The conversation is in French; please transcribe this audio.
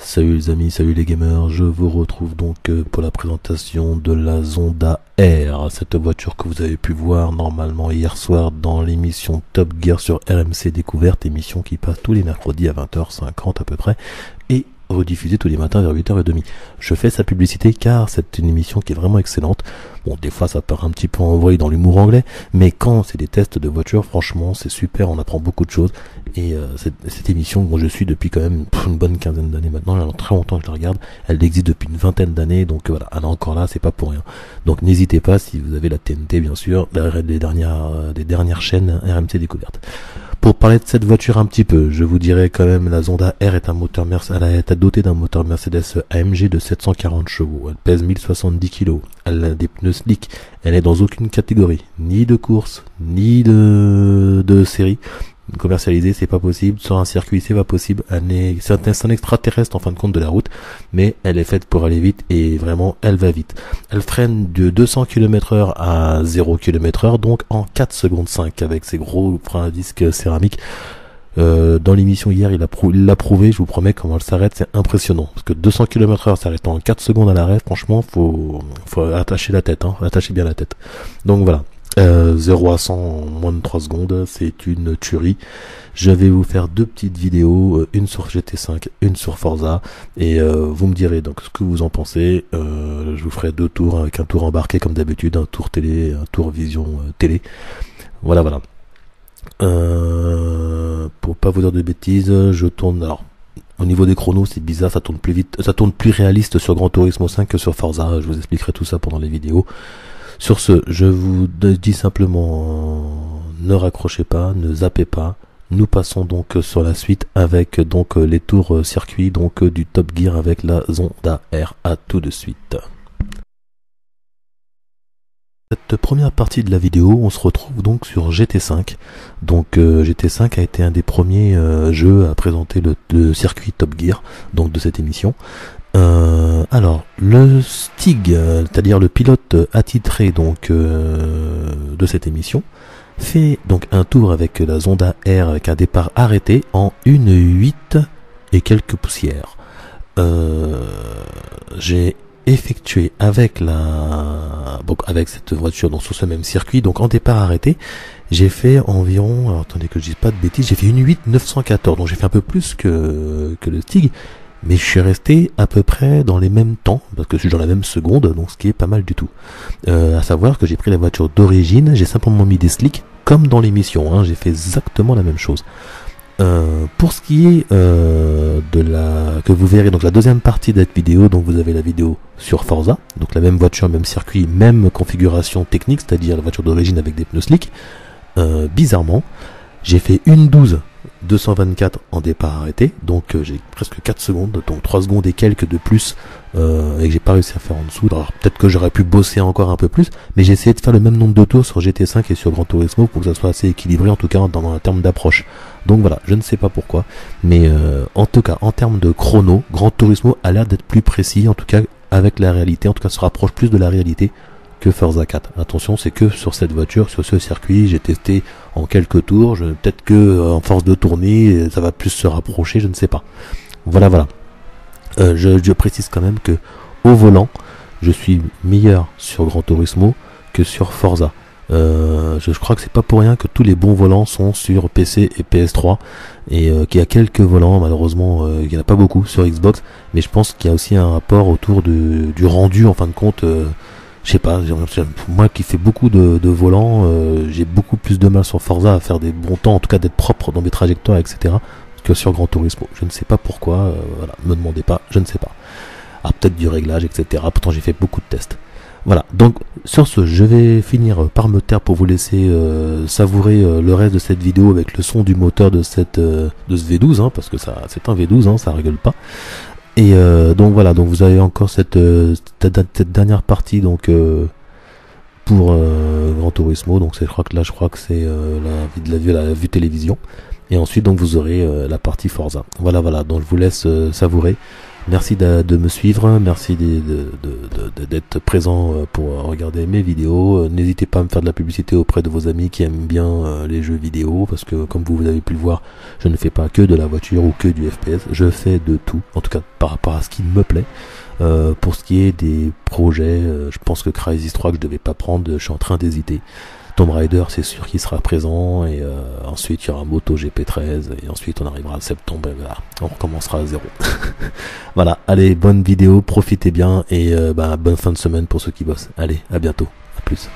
Salut les amis, salut les gamers, je vous retrouve donc pour la présentation de la Zonda R, cette voiture que vous avez pu voir normalement hier soir dans l'émission Top Gear sur RMC Découverte, émission qui passe tous les mercredis à 20h50 à peu près, et rediffusée tous les matins vers 8h30. Je fais sa publicité car c'est une émission qui est vraiment excellente. Bon, des fois ça part un petit peu en vrille dans l'humour anglais, mais quand c'est des tests de voitures, franchement c'est super, on apprend beaucoup de choses. Et cette émission, bon, je suis depuis quand même une bonne quinzaine d'années maintenant, il y a très longtemps que je la regarde, elle existe depuis une vingtaine d'années, donc voilà, elle est encore là, c'est pas pour rien. Donc n'hésitez pas, si vous avez la TNT bien sûr, des dernières chaînes RMC Découverte. Pour parler de cette voiture un petit peu, je vous dirais quand même, la Zonda R est un moteur Mercedes, elle est dotée d'un moteur Mercedes AMG de 740 chevaux, elle pèse 1070 kg, elle a des pneus slick, elle est dans aucune catégorie, ni de course, ni de série. Commercialisé, c'est pas possible. Sur un circuit, c'est pas possible. C'est un extraterrestre en fin de compte de la route, mais elle est faite pour aller vite et vraiment, elle va vite. Elle freine de 200 km/h à 0 km/h, donc en 4 secondes 5 avec ses gros freins à disque céramique. Dans l'émission hier, il l'a prouvé, je vous promets, comment elle s'arrête, c'est impressionnant. Parce que 200 km/h s'arrêtant en 4 secondes à l'arrêt, franchement, faut attacher la tête, attacher bien la tête. Donc voilà. 0 à 100 en moins de 3 secondes, c'est une tuerie. Je vais vous faire deux petites vidéos, une sur GT5, une sur Forza, et vous me direz donc ce que vous en pensez. Je vous ferai deux tours avec un tour embarqué comme d'habitude, un tour télé, un tour vision télé. Voilà. Pour pas vous dire de bêtises, je tourne. Alors, au niveau des chronos, c'est bizarre, ça tourne plus vite, ça tourne plus réaliste sur Gran Turismo 5 que sur Forza. Je vous expliquerai tout ça pendant les vidéos. Sur ce, je vous dis simplement, ne raccrochez pas, ne zappez pas. Nous passons donc sur la suite avec donc les tours circuits donc du Top Gear avec la Zonda R. À tout de suite. Cette première partie de la vidéo, on se retrouve donc sur GT5. Donc GT5 a été un des premiers jeux à présenter le circuit Top Gear, donc de cette émission. Alors, le Stig, c'est-à-dire le pilote attitré donc de cette émission, fait donc un tour avec la Zonda R avec un départ arrêté en 1,8 et quelques poussières. J'ai effectué avec cette voiture donc sur ce même circuit, donc en départ arrêté, j'ai fait environ, alors attendez que je dise pas de bêtises, j'ai fait 1,8 914, donc j'ai fait un peu plus que le Stig. Mais je suis resté à peu près dans les mêmes temps, parce que je suis dans la même seconde, donc ce qui est pas mal du tout. À savoir que j'ai pris la voiture d'origine, j'ai simplement mis des slicks, comme dans l'émission, j'ai fait exactement la même chose. Pour ce qui est que vous verrez donc la deuxième partie de cette vidéo, donc vous avez la vidéo sur Forza, donc la même voiture, même circuit, même configuration technique, c'est-à-dire la voiture d'origine avec des pneus slick. Bizarrement, j'ai fait 1,12 224 en départ arrêté, donc j'ai presque 4 secondes, donc 3 secondes et quelques de plus, et que j'ai pas réussi à faire en dessous. Alors peut-être que j'aurais pu bosser encore un peu plus, mais j'ai essayé de faire le même nombre de tours sur GT5 et sur Gran Turismo pour que ça soit assez équilibré, en tout cas dans un terme d'approche. Donc voilà, je ne sais pas pourquoi, mais en tout cas en termes de chrono, Gran Turismo a l'air d'être plus précis, en tout cas avec la réalité, en tout cas se rapproche plus de la réalité que Forza 4. Attention, c'est que sur cette voiture, sur ce circuit, j'ai testé en quelques tours, peut-être que en force de tourner, ça va plus se rapprocher, je ne sais pas. Voilà. Je précise quand même que au volant, je suis meilleur sur Gran Turismo que sur Forza. Je crois que c'est pas pour rien que tous les bons volants sont sur PC et PS3 et qu'il y a quelques volants, malheureusement il y en a pas beaucoup sur Xbox, mais je pense qu'il y a aussi un rapport autour du rendu en fin de compte. Je sais pas, moi qui fais beaucoup de volants, j'ai beaucoup plus de mal sur Forza à faire des bons temps, en tout cas d'être propre dans mes trajectoires, etc. que sur Gran Turismo. Je ne sais pas pourquoi, voilà, me demandez pas, je ne sais pas. Ah, peut-être du réglage, etc. Pourtant j'ai fait beaucoup de tests. Voilà, donc sur ce, je vais finir par me taire pour vous laisser savourer le reste de cette vidéo avec le son du moteur de ce V12, parce que ça, c'est un V12, ça rigole pas. Et donc voilà, donc vous avez encore cette dernière partie donc pour Gran Turismo, donc je crois que c'est la vue télévision, et ensuite donc vous aurez la partie Forza. Voilà, donc je vous laisse savourer. Merci de me suivre, merci d'être présent pour regarder mes vidéos. N'hésitez pas à me faire de la publicité auprès de vos amis qui aiment bien les jeux vidéo, parce que comme vous avez pu le voir, je ne fais pas que de la voiture ou que du FPS, je fais de tout, en tout cas par rapport à ce qui me plaît. Pour ce qui est des projets, je pense que Crysis 3 que je devais pas prendre, je suis en train d'hésiter. Tomb Raider, c'est sûr qu'il sera présent, et ensuite il y aura Moto GP13, et ensuite on arrivera à septembre, et voilà, on recommencera à zéro. Voilà, allez, bonne vidéo, profitez bien, et bonne fin de semaine pour ceux qui bossent. Allez, à bientôt, à plus.